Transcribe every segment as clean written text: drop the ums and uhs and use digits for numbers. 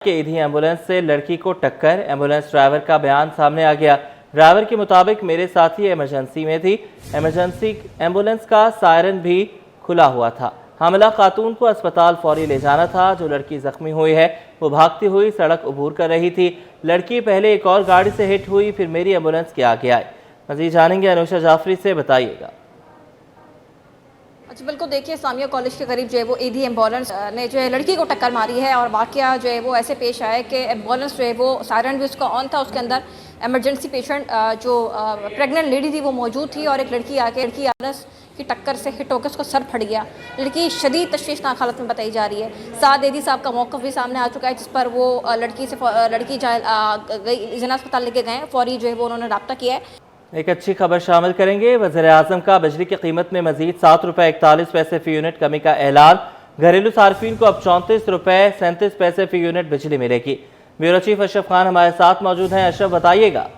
के ईधी एम्बुलेंस से लड़की को टक्कर। एम्बुलेंस ड्राइवर का बयान सामने आ गया। ड्राइवर के मुताबिक मेरे साथी इमरजेंसी में थी। इमरजेंसी एम्बुलेंस का सायरन भी खुला हुआ था। हामिला खातून को अस्पताल फौरी ले जाना था। जो लड़की जख्मी हुई है वो भागती हुई सड़क अबूर कर रही थी। लड़की पहले एक और गाड़ी से हिट हुई, फिर मेरी एम्बुलेंस के आगे आई। मजीद जानेंगे अनुषा जाफरी से, बताइएगा। अच्छा, बिल्कुल देखिए, इस्लामिया कॉलेज के करीब जो है वो ईदी एम्बुलेंस ने जो है लड़की को टक्कर मारी है और वाकया जो है वो ऐसे पेश आया कि एम्बुलेंस जो है वो सायरन भी उसका ऑन था। उसके अंदर इमरजेंसी पेशेंट जो प्रेग्नेंट लेडी थी वो मौजूद थी और एक लड़की एम्बुलेंस की टक्कर से हिट होकर उसको सर फट गया। लड़की शदीद तशवीशनाक हालत में बताई जा रही है। साद ईदी साहब का मौक़िफ़ भी सामने आ चुका है, जिस पर वो लड़की जना अस्पताल लेके गए। फौरी जो है वो उन्होंने रब्ता किया है। एक अच्छी खबर शामिल करेंगे। वज़ीर-ए-आज़म का बिजली की कीमत में मजीद ₹7.41 फी यूनिट कमी का ऐलान। घरेलू सार्फिन को अब ₹34.37 फी यूनिट बिजली मिलेगी। ब्यूरो चीफ अशरफ खान हमारे साथ मौजूद हैं। अशरफ, बताइएगा।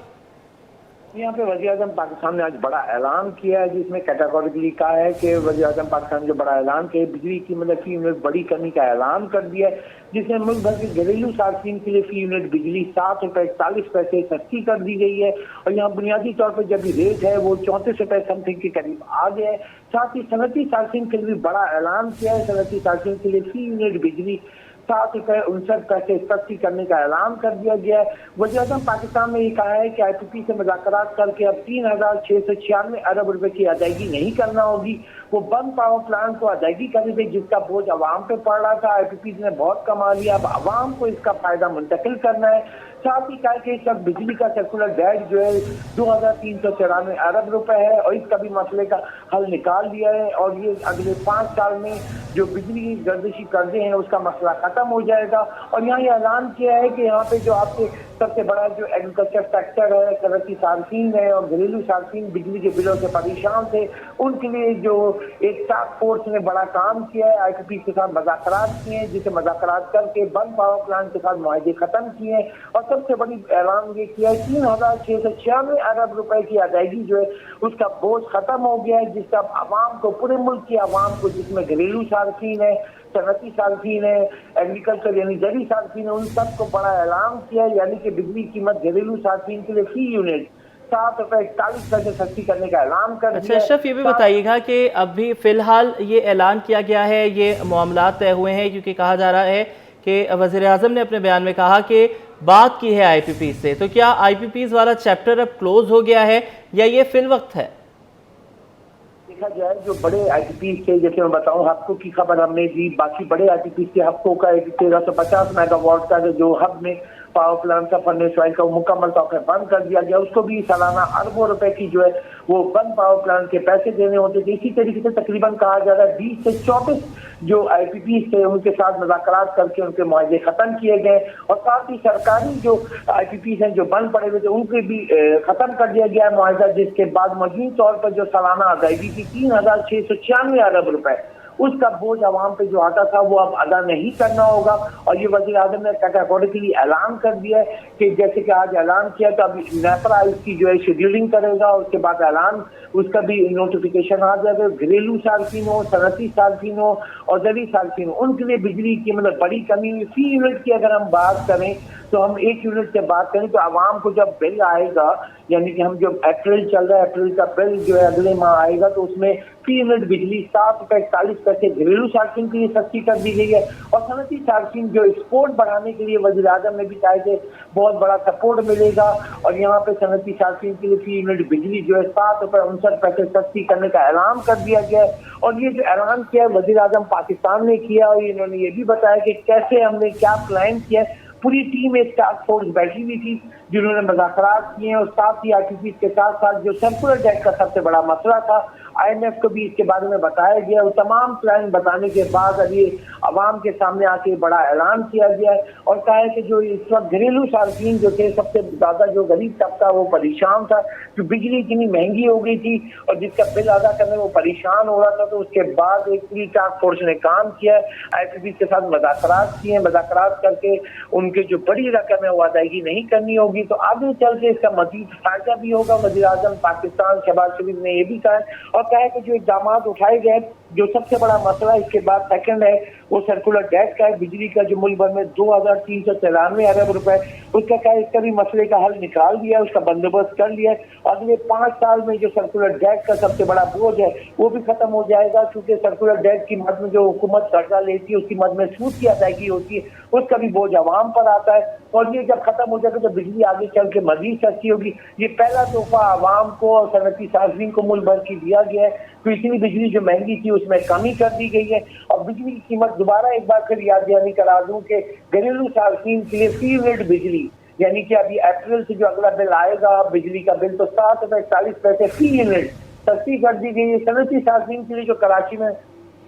यहाँ पे वज़ीर-ए-आज़म पाकिस्तान ने आज बड़ा ऐलान किया है, जिसमें कैटेगोरिकली कहा है कि वज़ीर-ए-आज़म पाकिस्तान ने जो बड़ा ऐलान किया, बिजली की फी यूनिट बड़ी कमी का ऐलान कर दिया है, जिसमें मुल्क भर के घरेलू सार्फिन के लिए फी यूनिट बिजली ₹7.41 सस्ती कर दी गई है। और यहाँ बुनियादी तौर पर जब रेट है वो ₹34 समथिंग के करीब आ गया है। साथ ही सनती सार्फिन के लिए भी बड़ा ऐलान किया है। सनती सार्फिन के लिए फी यूनिट बिजली ₹7.59 सस्ती करने का ऐलान कर दिया गया है। वज़ीर-ए-आज़म पाकिस्तान ने ये कहा है कि IPP से मुज़ाकरात करके अब 3,696 अरब रुपए की अदायगी नहीं करना होगी। वो बंद पावर प्लांट को अदायगी करनी थी, जिसका बोझ अवाम पे पड़ रहा था। IPP ने बहुत कमा लिया, अब अवाम को इसका फायदा मुंतकिल करना है। साथ ही कहा कि सब बिजली का सर्कुलर डेट जो है 2,394 अरब रुपए है और इसका भी मसले का हल निकाल दिया है। और ये अगले 5 साल में जो बिजली की गर्दिशी कर्जे हैं उसका मसला खत्म हो जाएगा। और यहाँ ये ऐलान किया है कि यहाँ पे जो आपके सबसे बड़ा जो एग्रीकल्चर सेक्टर है, सनती सार्फिन है और घरेलू सार्फिन बिजली के बिलों से परेशान थे, उनके लिए जो एक टास्क फोर्स ने बड़ा काम किया है। IPP के साथ मुज़ाकरात किए हैं, जिसे मुज़ाकरात करके बंद पावर प्लांट के साथ मुआहदे खत्म किए हैं। और सबसे बड़ी ऐलान ये किया है 3,696 अरब रुपए की अदायगी जो है उसका बोझ खत्म हो गया है, जिसका आवाम को, पूरे मुल्क की आवाम को, जिसमें घरेलू सार्फिन है, सनती सार्फिन है, एग्रीकल्चर यानी जरी सार्फिन है, उन सबको बड़ा ऐलान किया है। यानी कि बिजली कीमत घरेलू सार्फिन के लिए फी यूनिट ₹7.41 सस्ती करने का ऐलान कर दिया। अच्छा अशरफ, ये भी बताइएगा कि अभी फिलहाल ये ऐलान किया गया है, ये मामलात तय हुए हैं, क्योंकि कहा जा रहा है कि वज़ीर-ए-आज़म ने अपने बयान में कहा कि बात की है IPP से, तो क्या IPPs वाला चैप्टर अब क्लोज हो गया है या ये फिल वक्त है? देखा जाए जो बड़े IPPs थे, जैसे मैं बताऊं, हब्को की खबर हमने दी, बाकी बड़े IPPs के हब्को का 1350 मेगावाट का जो हब में पावर प्लांट का फर्नेस ऑयल का मुकम्मल तौर पर बंद कर दिया गया। उसको भी सालाना अरबों रुपए की जो है वो बंद पावर प्लांट के पैसे देने होते थे। इसी तरीके से तकरीबन कहा जा रहा है 20 से 24 जो IPPs थे उनके साथ मुज़ाकरात करके उनके मुआहदे खत्म किए गए। और साथ ही सरकारी जो IPPs हैं जो बंद पड़े हुए थे उनके भी खत्म कर दिया गया है मुआहदा, जिसके बाद मजमूई तौर पर जो सालाना अदायगी थी 3,696 अरब रुपए, उसका बोझ आवाम पे जो आता था वो अब अदा नहीं करना होगा। और ये वज़ीर-ए-आज़म ने कैटेगोरिकली ऐलान कर दिया है कि जैसे कि आज ऐलान किया तो अभी नेपरा इसकी जो है शेड्यूलिंग करेगा, उसके बाद ऐलान उसका भी नोटिफिकेशन आ जाएगा। घरेलू सार्फिन हो, सनती सार्फिन हो और जरी सार्फिन हो, उनके लिए बिजली की बड़ी कमी हुई। फी यूनिट की अगर हम बात करें तो हम 1 यूनिट से बात करें तो आवाम को जब बिल आएगा, यानी कि हम जो अप्रैल चल रहा है, अप्रैल का बिल जो है अगले माह आएगा, तो उसमें फी यूनिट बिजली ₹7.41 घरेलू सार्फिन के लिए सस्ती कर दी गई है। और सनती सार्फिन जो एक्सपोर्ट बढ़ाने के लिए वज़ीर-ए-आज़म ने भी कहा कि बहुत बड़ा सपोर्ट मिलेगा। और यहाँ पे सनती सार्फिन के लिए फी यूनिट बिजली जो है ₹7.59 सस्ती करने का ऐलान कर दिया गया है। और ये जो ऐलान किया है वज़ीर-ए-आज़म पाकिस्तान ने किया, और इन्होंने ये भी बताया कि कैसे हमने क्या प्लान किया है। पूरी टीम एक टास्क फोर्स बैठी हुई थी जिन्होंने मुज़ाकरात किए हैं। और साथ ही IPP के साथ साथ जो सर्कुलर डेट का सबसे बड़ा मसला था, IMF को भी इसके बारे में बताया गया। और तमाम प्लान बताने के बाद अभी अवाम के सामने आके बड़ा ऐलान किया गया है और कहा है कि जो इस वक्त घरेलू सार्फिन जो थे, सबसे ज्यादा जो गरीब तबका वो परेशान था, जो बिजली इतनी महंगी हो गई थी और जिसका बिल अदा करने में वो परेशान हो रहा था। तो उसके बाद एक पूरी टास्क फोर्स ने काम किया है, IPP के साथ मुज़ाकरात किए, मुज़ाकरात करके उनके जो बड़ी रकम है वो अदायगी नहीं करनी होगी, तो आगे चल के इसका मजीद फायदा भी होगा। वज़ीर-ए-आज़म पाकिस्तान शहबाज शरीफ ने ये भी कहा है और कहा है कि जो इक़दाम उठाए गए, जो सबसे बड़ा मसला इसके बाद सेकंड है वो सर्कुलर डेट का है बिजली का, जो मुल्क भर में 2393 अरब रुपए, उसका कभी मसले का हल निकाल दिया, उसका बंदोबस्त कर लिया। अगले 5 साल में जो सर्कुलर डेट का सबसे बड़ा बोझ है वो भी खत्म हो जाएगा, क्योंकि सर्कुलर डेट की मद में जो हुकूमत कर्जा लेती है उसकी मद में सूद की अदायगी होती है, उसका भी बोझ आवाम पर आता है। और ये जब खत्म हो जाएगा तो बिजली आगे चल के मजीद सस्ती होगी। ये पहला तोहफा आवाम को और सनती सार्फिन को मुल्क भर की दिया गया है। तो इतनी बिजली जो महंगी थी उसमें कमी कर दी गई है। और बिजली की कीमत दोबारा एक बार फिर याद दहानी करा दूं कि घरेलू सार्फिन के लिए फी यूनिट बिजली, यानी कि अभी अप्रैल से जो अगला बिल आएगा बिजली का बिल, तो 7.40 फी यूनिट सस्ती कर दी गई है। सनती सार्फिन के लिए जो कराची में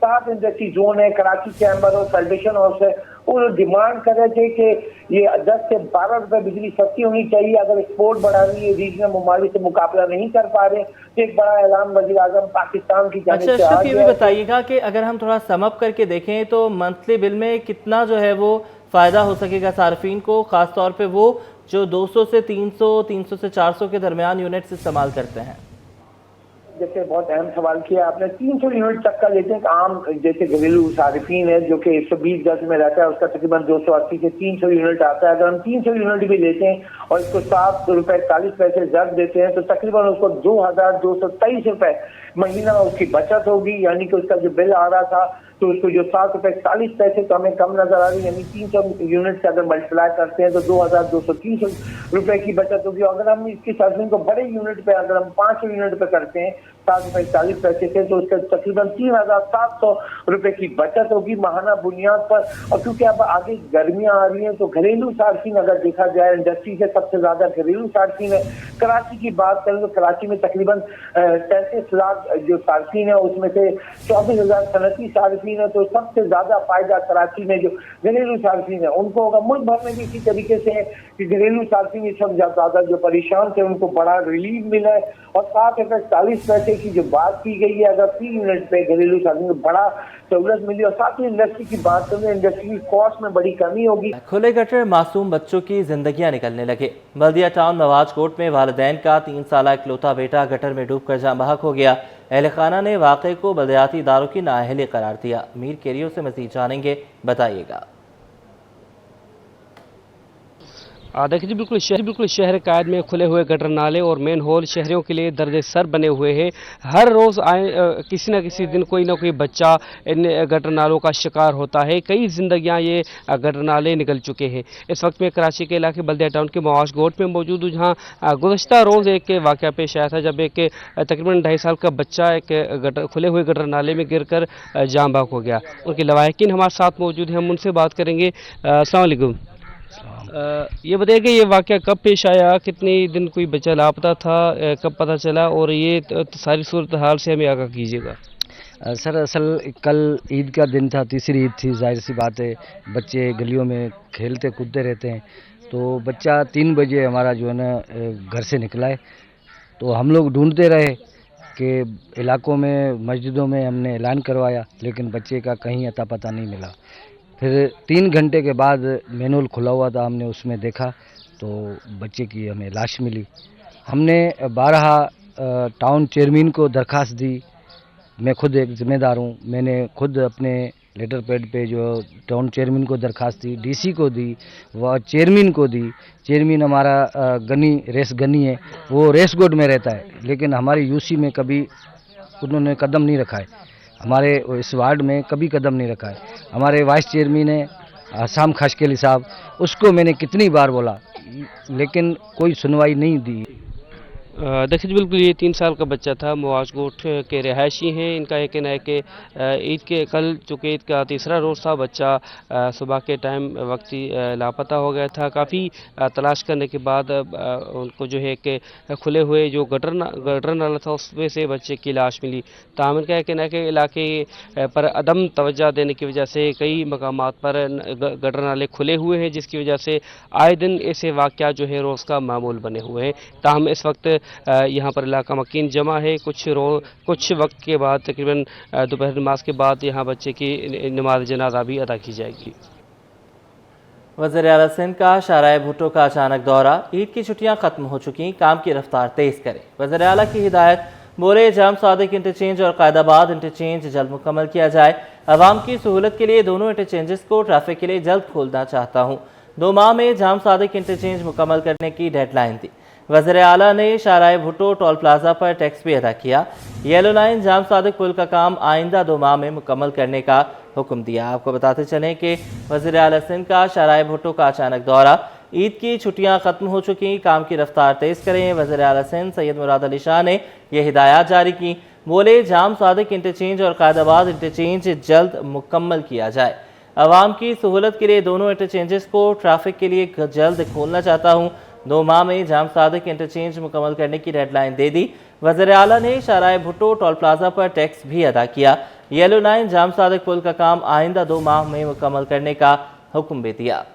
7 इंडस्ट्री जोन है, कराची चैम्बर और फेडरेशन हाउस है, वो डिमांड कर रहे थे कि ये 10 से 12 रुपए बिजली सस्ती होनी चाहिए। अगर एक्सपोर्ट बढ़ानी है, रीजनल ममालिक से मुकाबला नहीं कर पा रहे, तो एक बड़ा ऐलान वज़ीर आज़म पाकिस्तान की जानिब से आ अशरफ, ये भी गया है। बताइएगा कि अगर हम थोड़ा सम अप करके देखें तो मंथली बिल में कितना जो है वो फ़ायदा हो सकेगा सार्फिन को, ख़ास तौर पे वो जो 200 से 300, 300 से 400 के दरमियान यूनिट्स इस्तेमाल करते हैं। जैसे बहुत अहम सवाल किया आपने, 300 यूनिट तक का लेते हैं। आम जैसे घरेलू सार्फिन है जो कि 120 गज में रहता है, उसका तकरीबन 280 से 300 यूनिट आता है। अगर हम 300 यूनिट भी लेते हैं और इसको 7.40 जर्ब देते हैं तो तकरीबन उसको 2223 रुपए महीना उसकी बचत होगी। यानी कि उसका जो बिल आ रहा था तो उसको जो 7.40 तो हमें कम नजर आ रही है, यानी 300 यूनिट से अगर मल्टीप्लाई करते हैं तो 2230 रुपए की बचत होगी। अगर हम इसकी सर्फिंग को बड़े यूनिट पे, अगर हम 500 यूनिट पे करते हैं 7.40 से, तो उसका तकरीबन 3700 रुपए की बचत होगी माहाना बुनियाद पर। और क्योंकि अब आगे गर्मियां आ रही हैं तो घरेलू सार्फिन अगर देखा जाए इंडस्ट्री से सबसे ज्यादा घरेलू सार्फिन है। कराची की बात करें तो कराची में तकरीबन 33 लाख जो सार्फिन है उसमें से 24,000 सनती सार्फिन है। तो सबसे ज्यादा फायदा कराची में जो घरेलू सार्फिन है उनको होगा। मुल्क भर में भी इसी तरीके से है कि घरेलू सार्फिन इस वक्त ज्यादा जो परेशान थे उनको बड़ा रिलीफ मिला है। और 7.40 की जो बात की गई है, अगर फी यूनिट पे घरेलू सार्फिन को बड़ा सहूलत मिली। और साथ ही इंडस्ट्री की बात करें, इंडस्ट्री की कॉस्ट में बड़ी कमी होगी। खुले गटर मासूम बच्चों की जिंदगियां निकलने लगे। बल्दिया टाउन नवाज कोट में वालिदैन का 3 साला इकलौता बेटा गटर में डूबकर जाँ बहक हो गया। अहल खाना ने वाक़े को बल्दियाती इदारों की नाअहली करार दिया। मीर केरियो से मज़ीद जानेंगे, बताइएगा। देखिए जी, बिल्कुल शहर कायद में खुले हुए गटर नाले और मेन होल शहरियों के लिए दर्द सर बने हुए हैं। हर रोज़ किसी न किसी दिन कोई ना कोई बच्चा इन गटर नालों का शिकार होता है। कई जिंदगियां ये गटर नाले निकल चुके हैं। इस वक्त में कराची के इलाके बल्दिया टाउन के मवाश गोट में मौजूद हूँ, जहाँ गुज़श्ता रोज़ एक वाक़या पेश आया था जब एक तकरीबन 2.5 साल का बच्चा एक खुले हुए गटर नाले में गिर कर जाँ बहक हो गया। उनके लवाहिकीन हमारे साथ मौजूद हैं, हम उनसे बात करेंगे। अस्सलाम वालेकुम। ये बताइए कि ये वाक़या कब पेश आया, कितने दिन कोई बच्चा लापता था, कब पता चला, और ये सारी सूरत हाल से हमें आगाह कीजिएगा। सर असल कल ईद का दिन था, तीसरी ईद थी। जाहिर सी बात है बच्चे गलियों में खेलते कूदते रहते हैं। तो बच्चा 3 बजे हमारा जो है ना घर से निकला है। तो हम लोग ढूंढते रहे कि इलाकों में मस्जिदों में हमने ऐलान करवाया, लेकिन बच्चे का कहीं अता पता नहीं मिला। फिर 3 घंटे के बाद मैनुअल खुला हुआ था, हमने उसमें देखा तो बच्चे की हमें लाश मिली। हमने 12 टाउन चेयरमैन को दरख्वास्त दी। मैं खुद एक ज़िम्मेदार हूँ, मैंने खुद अपने लेटर पैड पे जो टाउन चेयरमैन को दरख्वास्त दी, डीसी को दी, व चेयरमैन को दी। चेयरमैन हमारा रेस गनी है, वो रेस गोड में रहता है, लेकिन हमारी यूसी में कभी उन्होंने कदम नहीं रखा है। हमारे इस वार्ड में कभी कदम नहीं रखा है। हमारे वाइस चेयरमैन है आसाम खाशकेली साहब, उसको मैंने कितनी बार बोला लेकिन कोई सुनवाई नहीं दी। देखिए बिल्कुल ये 3 साल का बच्चा था, मवाश गोट के रिहायशी हैं। इनका ये कहना है कि ईद के कल चूँकि ईद का तीसरा रोज़ था, बच्चा सुबह के टाइम वक्ती लापता हो गया था। काफ़ी तलाश करने के बाद उनको जो है कि खुले हुए जो गटर नाला था उसमें से बच्चे की लाश मिली। ताहम इनका ये कहना है कि इलाके पर अदम तवज्जो देने की वजह से कई मकामात पर गटर नाले खुले हुए हैं, जिसकी वजह से आए दिन ऐसे वाक़या जो है रोज़ का मामूल बने हुए हैं। ताहम इस वक्त यहाँ पर इलाका मकीन जमा है। कुछ वक्त के बाद तकरीबन दोपहर नमाज के बाद यहाँ बच्चे की नमाज जनाजा भी अदा की जाएगी। वज़ीर आला सिंध का शाहराह भुट्टो का अचानक दौरा। ईद की छुट्टियां खत्म हो चुकी, काम की रफ्तार तेज़ करें। वज़ीर आला की हिदायत, बोले जाम सादिक इंटरचेंज और कायदाबाद इंटरचेंज जल्द मुकम्मल किया जाए। आवाम की सहूलत के लिए दोनों इंटरचेंजेस को ट्रैफिक के लिए जल्द खोलना चाहता हूँ। 2 माह में जाम सादिक इंटरचेंज मुकम्मल करने की डेडलाइन दी। वज़ीर आला ने शाहराह भुट्टो टोल प्लाजा पर टैक्स भी अदा किया। येलो लाइन जाम सादिक पुल का काम आइंदा 2 माह में मुकम्मल करने का हुक्म दिया। आपको बताते चलें कि वज़ीर आला सिंध का शाहराह भुट्टो का अचानक दौरा। ईद की छुट्टियां खत्म हो चुकी, काम की रफ्तार तेज़ करें। वज़ीर आला सिंध सैयद मुराद अली शाह ने यह हिदायत जारी की। बोले जाम सादिक इंटरचेंज और कायदाबाद इंटरचेंज जल्द मुकम्मल किया जाए। आवाम की सहूलत के लिए दोनों इंटरचेंजेस को ट्रैफिक के लिए जल्द खोलना चाहता हूँ। 2 माह में जाम सादिक इंटरचेंज मुकम्मल करने की डेडलाइन दे दी। वज़ीर आला ने शाहराह भुट्टो टोल प्लाजा पर टैक्स भी अदा किया। येलो लाइन जाम सादिक पुल का काम आइंदा 2 माह में मुकम्मल करने का हुक्म भी दिया।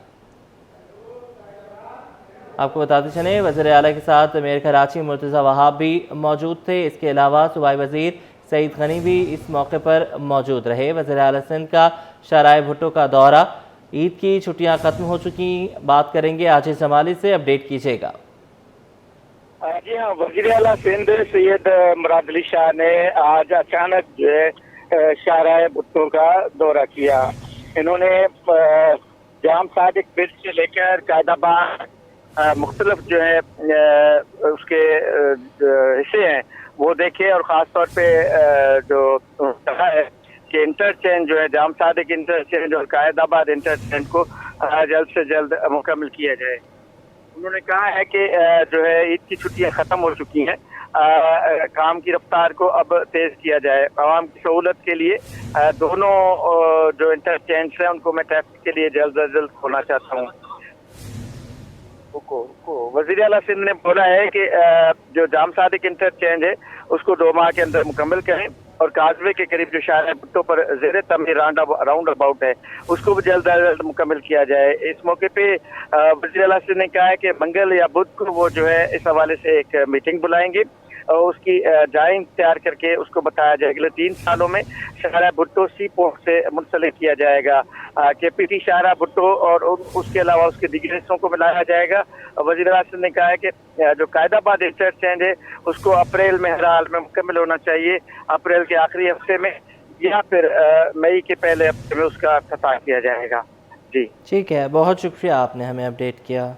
आपको बताते चलें वज़ीर आला के साथ मेयर कराची मुर्तज़ा वहाब भी मौजूद थे। इसके अलावा सूबाई वज़ीर सईद गनी भी इस मौके पर मौजूद रहे। वज़ीर आला सिंध का शाहराह भुट्टो का दौरा। ईद की छुट्टियां खत्म हो चुकी, बात करेंगे आजिज़ जमाली से, अपडेट कीजिएगा। जी हाँ, वज़ीर आला सिंध सैयद मुराद अली शाह ने आज अचानक जो है शाहराह भुट्टो का दौरा किया। इन्होंने जाम सादिक ब्रिज से लेकर कायदाबाद मुख्तलिफ जो है उसके हिस्से हैं वो देखे और ख़ास तौर पे जो कहा है कि इंटरचेंज जो है जाम सादिक इंटरचेंज और कायदाबाद इंटरचेंज को जल्द से जल्द मुकम्मल किया जाए। उन्होंने कहा है कि जो है ईद की छुट्टियां ख़त्म हो चुकी हैं, काम की रफ्तार को अब तेज़ किया जाए। आवाम की सहूलत के लिए दोनों जो इंटरचेंज हैं उनको मैं ट्रैफिक के लिए जल्द से जल्द खोलना चाहता हूँ। वज़ीर आला सिंध ने बोला है कि जो जाम सादिक इंटरचेंज है उसको 2 माह के अंदर मुकम्मल करें और काजवे के करीब जो शाहराह भुट्टो पर ज़ेरे तमीर राउंड अबाउट है उसको भी जल्द से जल्द मुकम्मल किया जाए। इस मौके पे वज़ीर आला सिंध ने कहा है कि मंगल या बुध को वो जो है इस हवाले से एक मीटिंग बुलाएंगे और उसकी ड्राइंग तैयार करके उसको बताया जाएगा। अगले 3 सालों में शाहराह भुट्टो सी पोर्ट से मुंसलिक किया जाएगा। KPT शाहराह भुट्टो और उसके अलावा उसके दिगर हिस्सों को मिलाया जाएगा। वज़ीर आला सिंध ने कहा है कि जो कायदाबाद इंटरचेंज है उसको अप्रैल में हर हाल में मुकम्मल होना चाहिए, अप्रैल के आखिरी हफ्ते में या फिर मई के पहले हफ्ते में उसका इफ्तिताह किया जाएगा। जी ठीक है, बहुत शुक्रिया आपने हमें अपडेट किया।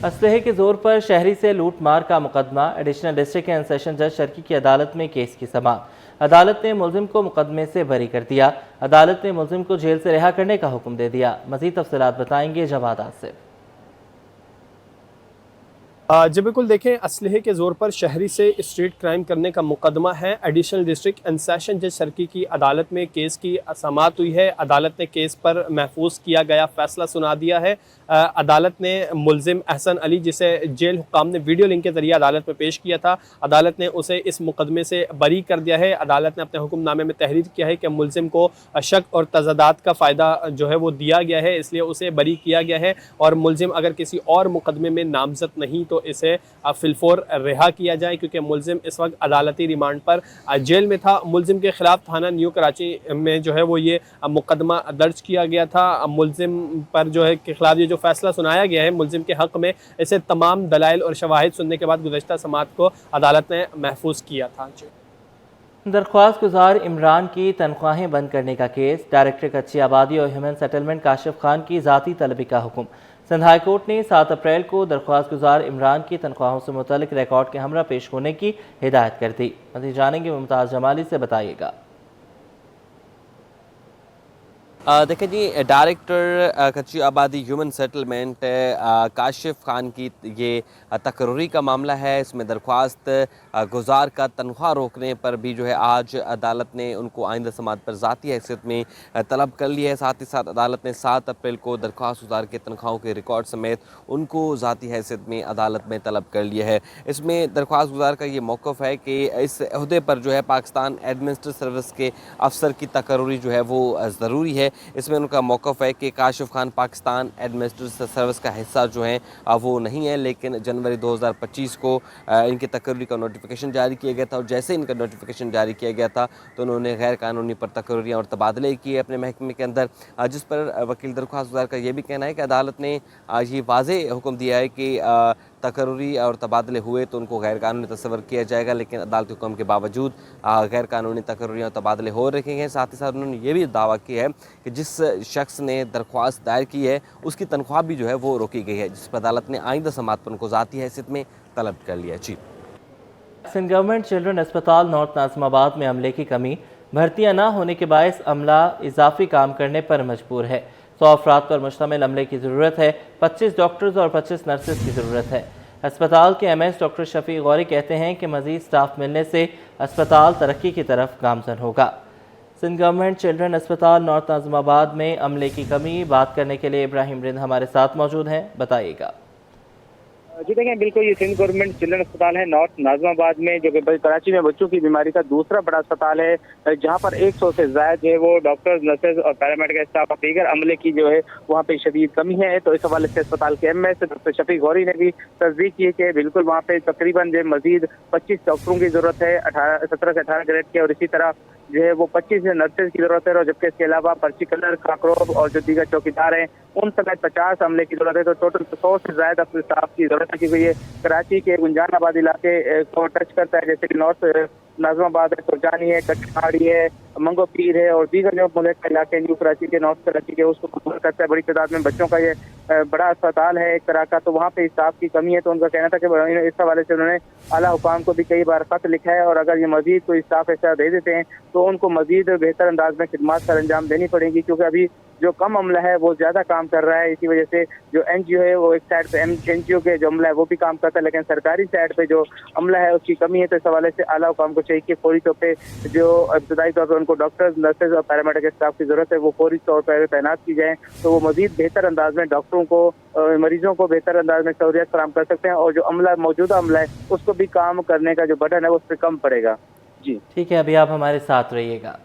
असलहे के जोर पर शहरी से लूट मार का मुकदमा। एडिशनल डिस्ट्रिक्ट एंड सेशन जज शर्की की अदालत में केस की समाअत। अदालत ने मुलजिम को मुकदमे से बरी कर दिया। अदालत ने मुलजिम को जेल से रिहा करने का हुक्म दे दिया। मज़ीद तफसीलात बताएंगे जवाद आसिफ। जी बिल्कुल, देखें असलहे के ज़ोर पर शहरी से स्ट्रीट क्राइम करने का मुकदमा है। एडिशनल डिस्ट्रिक्ट एंड सेशन जज शर्की की अदालत में केस की समाअत हुई है। अदालत ने केस पर महफूज किया गया फ़ैसला सुना दिया है। अदालत ने मुलजिम अहसन अली, जिसे जेल हुक्काम ने वीडियो लिंक के ज़रिए अदालत में पेश किया था, अदालत ने उसे इस मुकदमे से बरी कर दिया है। अदालत ने अपने हुक्मनामे में तहरीर किया है कि मुलजिम को शक और तज़ादात का फ़ायदा जो है वो दिया गया है, इसलिए उसे बरी किया गया है। और मुलजिम अगर किसी और मुकदमे में नामजद नहीं तो इसे फिलफोर रिहा किया जाए, क्योंकि मुलजिम इस वक्त अदालती रिमांड पर जेल में था। मुलजिम के खिलाफ थाना न्यू कराची में जो है वो ये मुकदमा दर्ज किया गया था। मुलजिम पर जो है के खिलाफ ये जो फैसला सुनाया गया है मुलजिम के हक़ में, इसे तमाम दलाइल और शवाहिद सुनने के बाद गुज़श्ता समाअत को अदालत ने महफूज किया था। दरख्वास्त गुजार इमरान की तनख्वाहें बंद करने का केस। डायरेक्टर कच्ची आबादी और ह्यूमन सेटलमेंट काशिफ खान की ज़ाती तलबी का हुक्म। सिंध हाई कोर्ट ने 7 अप्रैल को दरख्वास्त गुजार इमरान की तनख्वाहों से मुतल्लिक रिकॉर्ड के हमरा पेश होने की हिदायत कर दी। मज़ीद जानेंगे मुमताज़ जमाली से, बताइएगा। देखिए जी, डायरेक्टर कच्ची आबादी ह्यूमन सेटलमेंट काशिफ खान की ये तकर्री का मामला है। इसमें दरख्वास्त गुजार का तनख्वाह रोकने पर भी जो है आज अदालत ने उनको आइंदा समाअत पर ज़ाती हैसियत में तलब कर लिया है। साथ ही साथ अदालत ने 7 अप्रैल को दरख्वास्त गुजार के तनख्वाहों के रिकॉर्ड समेत उनको ज़ाती हैसियत में अदालत में तलब कर लिया है। इसमें दरख्वास्त गुजार का ये मौक़िफ़ है कि इस अहदे पर जो है पाकिस्तान एडमिनिस्ट्रेटिव सर्विस के अफसर की तकर्री जो है वो ज़रूरी है। इसमें उनका मौक़िफ़ है कि काशिफ खान पाकिस्तान एडमिनिस्ट्रेटिव सर्विस का हिस्सा जो है वो नहीं है, लेकिन जनवरी 2025 को इनकी तकर्री का नोटिफिकेशन जारी किया गया था और जैसे इनका नोटिफिकेशन जारी किया गया था तो उन्होंने गैर कानूनी पर तकर्रियाँ और तबादले किए अपने महकमे के अंदर, जिस पर वकील दरख्वास्त गुजार का ये भी कहना है कि अदालत ने ये वाज़ेह हुक्म दिया है कि तकर्री और तबादले हुए तो उनको गैर कानूनी तस्वर किया जाएगा, लेकिन अदालती हुक्म के बावजूद गैर कानूनी तकर्री और तबादले हो रखे हैं। साथ ही साथ उन्होंने ये भी दावा किया है कि जिस शख्स ने दरख्वास्त दायर की है उसकी तनख्वाह भी जो है वो रोकी गई है, जिस पर अदालत ने आइंदा समात पर उनको ज़ाती हैसियत में तलब कर लिया। जी, सिंध गवर्नमेंट चिल्ड्रन अस्पताल नॉर्थ नाज़िमाबाद में अमले की कमी, भर्तियां न होने के बायस अमला इजाफी काम करने पर मजबूर है। 100 अफराद पर मुश्तमिल अमले की ज़रूरत है। 25 डॉक्टर्स और 25 नर्सेज की ज़रूरत है। अस्पताल के MS डॉक्टर शफीक गौरी कहते हैं कि मज़ीद स्टाफ मिलने से अस्पताल तरक्की की तरफ गामजन होगा। सिंध गवर्नमेंट चिल्ड्रन अस्पताल नॉर्थ नाज़िमाबाद में अमले की कमी, बात करने के लिए इब्राहिम रिंद हमारे साथ मौजूद हैं, बताइएगा। जी देखिए, बिल्कुल ये सिंध गवर्नमेंट चिल्ड्रन अस्पताल है नॉर्थ नाज़िमाबाद में, जो कि कराची में बच्चों की बीमारी का दूसरा बड़ा अस्पताल है, जहां पर 100 से ज्यादा जो है वो डॉक्टर्स, नर्सेज और पैरामेडिकल स्टाफ और दीगर अमले की जो है वहाँ पे शदीद कमी है। तो इस हवाले से अस्पताल के MS डॉक्टर शफीक गौरी ने भी तस्दीक की है कि बिल्कुल वहाँ पे तकरीबन जो मजीद 25 डॉक्टरों की जरूरत है 17 से 18 ग्रेड के, और इसी तरह जो है वो 25 नर्सेज की जरूरत है, और जबकि इसके अलावा पर्ची कलर, काकरोब और जो दीगर चौकीदार हैं उन समेत 50 अमले की जरूरत है। तो टोटल 100 से ज्यादा स्टाफ की जरूरत है, क्योंकि ये कराची के गुंजानाबाद इलाके को टच करता है, जैसे कि नॉर्थ नाज़िमाबाद है, सुरजानी है, कटखाड़ी है, मंगो पीर है और दीगर जो मुल्क के इलाके न्यू कराची के, नॉर्थ कराची के, उसको कवर करता है। बड़ी तादाद में बच्चों का ये बड़ा अस्पताल है एक तरह का, तो वहाँ पे स्टाफ की कमी है। तो उनका कहना था कि इस हवाले से उन्होंने आला हुकाम को भी कई बार खत लिखा है, और अगर ये मजीद कोई स्टाफ ऐसा दे देते हैं तो उनको मजीद बेहतर अंदाज में खिदमत का अंजाम देनी पड़ेगी, क्योंकि अभी जो कम अमला है वो ज्यादा काम कर रहा है। इसी वजह से जो NGO है वो एक साइड पे NGO के जो अमला है वो भी काम करता है, लेकिन सरकारी साइड पे जो अमला है उसकी कमी है। तो इस हवाले से आला हुकाम को चाहिए कि फौरी तौर पे जो इब्तदाई तौर पर उनको डॉक्टर्स, नर्सेज और पैरामेडिकल स्टाफ की जरूरत है वो फौरी तौर पर तैनात की जाए, तो वो मजीद बेहतर अंदाज में डॉक्टरों को, मरीजों को बेहतर अंदाज में सहूलियत फराहम कर सकते हैं, और जो अमला मौजूदा अमला है उसको भी काम करने का जो बर्डन है वो उस पर कम पड़ेगा। जी ठीक है, अभी आप हमारे साथ रहिएगा।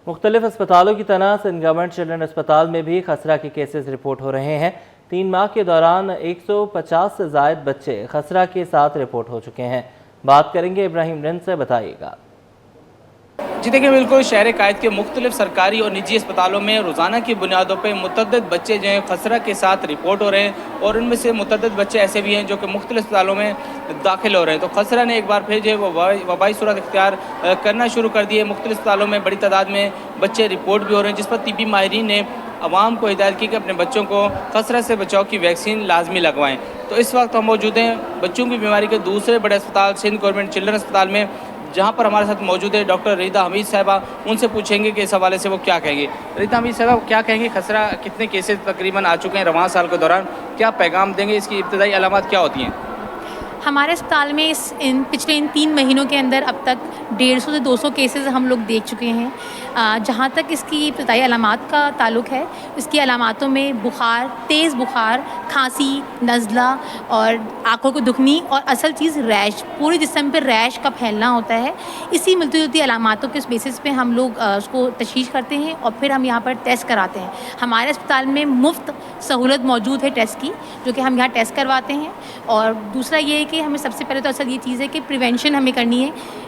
मुख्तलिफ अस्पतालों की तरह सिंध गवर्नमेंट चिल्ड्रन अस्पताल में भी खसरा के केसेस रिपोर्ट हो रहे हैं। 3 माह के दौरान 150 से ज़ायद बच्चे खसरा के साथ रिपोर्ट हो चुके हैं। बात करेंगे इब्राहिम रिंद से, बताइएगा। जी देखिए, बिल्कुल शहर कायद के मुख्तलिफ सरकारी और निजी अस्पतालों में रोज़ाना की बुनियादों पर मुतअद्दिद बच्चे जो हैं खसरा के साथ रिपोर्ट हो रहे हैं, और उनमें से मुतअद्दिद बच्चे ऐसे भी हैं जो कि मुख्तलिफ अस्पतालों में दाखिल हो रहे हैं। तो खसरा ने एक बार फिर जो है वो वबाई सूरत इख्तियार करना शुरू कर दी है। मुख्तलिफ अस्पतालों में बड़ी तादाद में बच्चे रिपोर्ट भी हो रहे हैं, जिस पर तिब्बी माहिरीन ने अवाम को हिदायत की कि अपने बच्चों को खसरा से बचाव की वैक्सीन लाजमी लगवाएं। तो इस वक्त हम मौजूद हैं बच्चों की बीमारी के दूसरे बड़े अस्पताल सिंध गवर्नमेंट चिल्ड्रन अस्पताल में, जहां पर हमारे साथ मौजूद है डॉक्टर रीदा हमीद साहिबा। उनसे पूछेंगे कि इस हवाले से वो क्या कहेंगे। रीदा हमीद साहिबा, क्या कहेंगे, खसरा कितने केसेस तकरीबन आ चुके हैं रवां साल के दौरान, क्या पैगाम देंगे, इसकी इब्तदाई अलामत क्या होती हैं? हमारे अस्पताल में पिछले 3 महीनों के अंदर अब तक 150 से 200 केसेस हम लोग देख चुके हैं। जहाँ तक इसकी इब्तदाई अलामात का ताल्लुक है, इसकी अलामातों में बुखार, तेज़ बुखार, खांसी, नज़ला और आँखों को दुखनी, और असल चीज़ रैश, पूरे जिस्म पर रैश का फैलना होता है। इसी मिलती जुलती अलामातों के बेसिस पे हम लोग उसको तशख़ीस करते हैं, और फिर हम यहाँ पर टेस्ट कराते हैं। हमारे अस्पताल में मुफ्त सहूलत मौजूद है टेस्ट की, जो कि हम यहाँ टेस्ट करवाते हैं। और दूसरा ये है कि हमें सबसे पहले तो असल ये चीज़ है कि प्रिवेंशन हमें करनी है।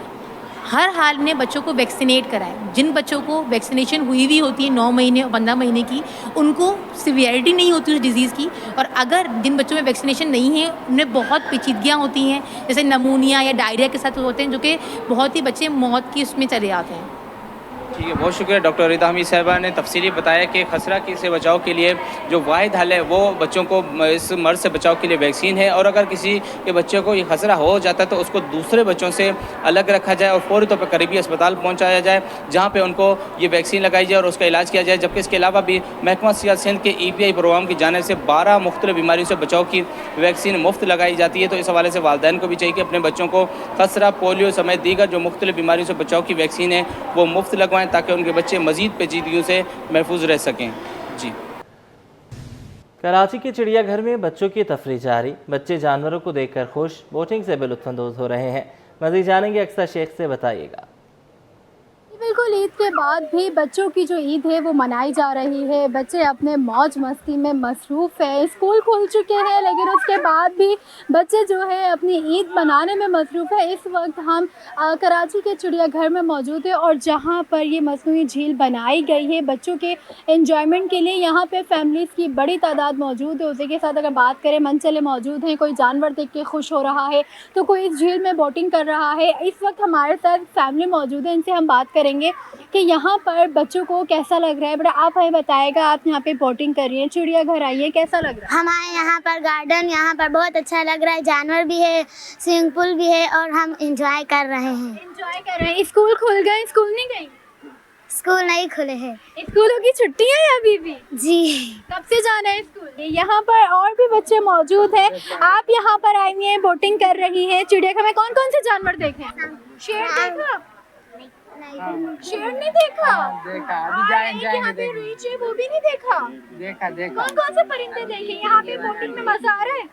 हर हाल में बच्चों को वैक्सीनेट कराएं। जिन बच्चों को वैक्सीनेशन हुई भी होती है 9 महीने और 15 महीने की, उनको सीवियरिटी नहीं होती उस डिज़ीज़ की। और अगर जिन बच्चों में वैक्सीनेशन नहीं है उनमें बहुत पेचीदगियाँ होती हैं, जैसे नमूनिया या डायरिया के साथ होते हैं, जो कि बहुत ही बच्चे मौत की उसमें चले जाते हैं। ठीक है, बहुत शुक्रिया डॉक्टर रीदा हमीद साहिबा ने तफसीली बताया कि खसरा से बचाव के लिए जो वाहिद हल है वो बच्चों को इस मर्ज से बचाव के लिए वैक्सीन है, और अगर किसी के बच्चे को ये खसरा हो जाता है तो उसको दूसरे बच्चों से अलग रखा जाए और फौरी तौर पर करीबी अस्पताल पहुँचाया जाए, जहाँ पे उनको ये वैक्सीन लगाई जाए और उसका इलाज किया जाए। जबकि इसके अलावा भी महकमा सियाहत सिंध के EPI प्रोग्राम की जानिब से 12 मुख्तलिफ बीमारियों से बचाव की वैक्सीन मुफ्त लगाई जाती है। तो इस हवाले से वालिदैन को भी चाहिए कि अपने बच्चों को खसरा, पोलियो समेत दीगर जो मुख्तलिफ बीमारियों से बचाव की वैक्सीन है वो मुफ्त लगवाएँ, ताकि उनके बच्चे मजीद पेचीदगियों से महफूज रह सकें। जी, कराची के चिड़ियाघर में बच्चों की तफरीह जारी, बच्चे जानवरों को देखकर खुश, बोटिंग से भी लुत्फानंदोज हो रहे हैं। मज़ीद जानेंगे अक्सर शेख से, बताइएगा। बिल्कुल ईद के बाद भी बच्चों की जो ईद है वो मनाई जा रही है। बच्चे अपने मौज मस्ती में मसरूफ़ है। स्कूल खुल चुके हैं लेकिन उसके बाद भी बच्चे जो है अपनी ईद मनाने में मसरूफ़ है। इस वक्त हम कराची के चिड़ियाघर में मौजूद है और जहाँ पर ये मसनूई झील बनाई गई है बच्चों के एंजॉयमेंट के लिए। यहाँ पे फैमिलीज़ की बड़ी तादाद मौजूद है। उसी के साथ अगर बात करें मनचले मौजूद हैं, कोई जानवर देख के खुश हो रहा है तो कोई इस झील में बोटिंग कर रहा है। इस वक्त हमारे साथ फैमिली मौजूद है, इनसे हम बात करेंगे कि यहाँ पर बच्चों को कैसा लग रहा है। बेटा आप हमें बताएगा, आप यहाँ पे बोटिंग कर रही हैं, चिड़ियाघर आई है, कैसा लग रहा है? हमारे यहाँ पर गार्डन यहाँ पर बहुत अच्छा लग रहा है, जानवर भी है, स्विमिंग पूल भी है और हम एंजॉय कर रहे हैं। एंजॉय कर रहे हैं। स्कूल खुल गए? स्कूल नहीं गई? स्कूल नहीं खुले हैं। स्कूलों की छुट्टियां हैं अभी भी? जी। कब से जाना है स्कूल? यहाँ पर और भी बच्चे मौजूद हैं। आप यहाँ पर आई हैं, बोटिंग कर रही हैं। चिड़ियाघर में कौन कौन से जानवर देखे? शेर देखा? शेर नहीं देखा? देखा, अभी जाएंगे यहाँ पे रीछ है वो भी नहीं देखा? देखा। कौन कौन से परिंदे देखे? यहाँ पे बोटिंग में मजा आ रहा है?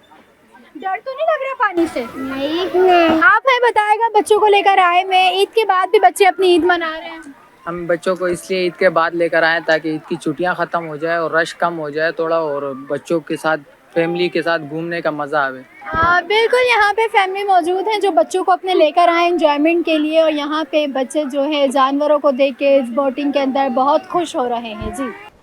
डर तो नहीं लग रहा पानी से? नहीं। आप हमें बताएगा, बच्चों को लेकर आए मैं, ईद के बाद भी बच्चे अपनी ईद मना रहे हैं। हम बच्चों को इसलिए ईद के बाद लेकर आए ताकि ईद की छुट्टियां ख़त्म हो जाए और रश कम हो जाए थोड़ा, और बच्चों के साथ फैमिली के साथ घूमने का मज़ा आवे। बिल्कुल, यहाँ पे फैमिली मौजूद हैं जो बच्चों को अपने लेकर आए एंजॉयमेंट के लिए, और यहाँ पे बच्चे जो है जानवरों को देख के इस बोटिंग के अंदर बहुत खुश हो रहे हैं। जी।